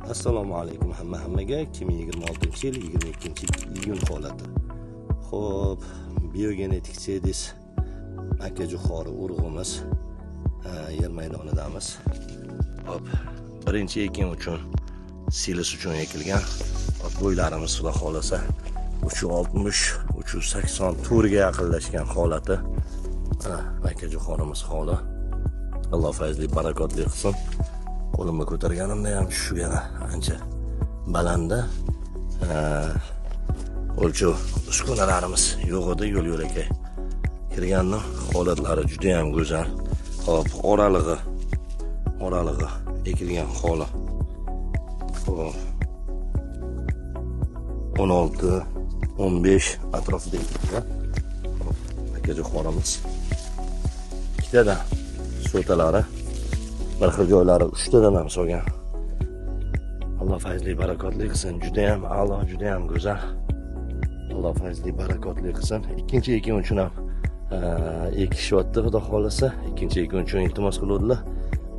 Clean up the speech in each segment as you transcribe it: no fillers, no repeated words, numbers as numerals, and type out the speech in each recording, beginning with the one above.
Assalomu alaykum hammaga. 2026-yil 22-iyun holati. Xo'p, biogenetik sedis aka jo'xori urug'imiz yer maydonidamiz. Hop, birinchi ekin uchun, silis uchun ekilgan. Hop, bo'ylarimiz xudo xolasa 360-380 turga yaqinlashgan holati. Aka jo'xorimiz holi. Alloh fayzli barakotli qilsin. Qo'limni ko'targanimda ham shu yana ancha balanda. O'lchov uskunalarimiz yo'q edi, yo'l-yo'lakay kirgandim. Holatlari juda ham go'zal. Hop, oralig'i ekilgan holi. Hop, 16-15 atrofida ekilgan. Hop, aka jo'xorimiz. Ikkita so'talari bir xil joylari 3 tadan ham solgan. Alloh fayzli barakotli qilsin. Juda ham a'lo, juda ham go'zal. Alloh fayzli barakotli qilsin. Ikkinchi ekin uchun ham ekishyapti xudo xolasa. Ikkinchi ekin uchun iltimos qiluvdilar.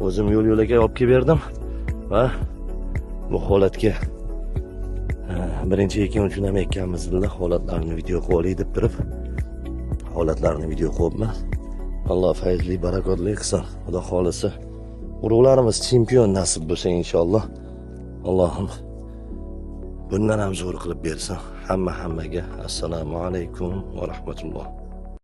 O'zim yo'l-yo'lakay olib kelib berdim va bu holatga birinchi ekin uchun ham ekkanmiz dedilar. Holatlarni video qilib olay deb turib holatlarni video qo'yibman. Alloh fayzli barakotli qilsin. Xudo xolasa urug'larimiz chempion nasib bo'lsa inshaalloh. Allohim bundan ham zo'r qilib bersin. Hammaga assalomu alaykum va rahmatulloh.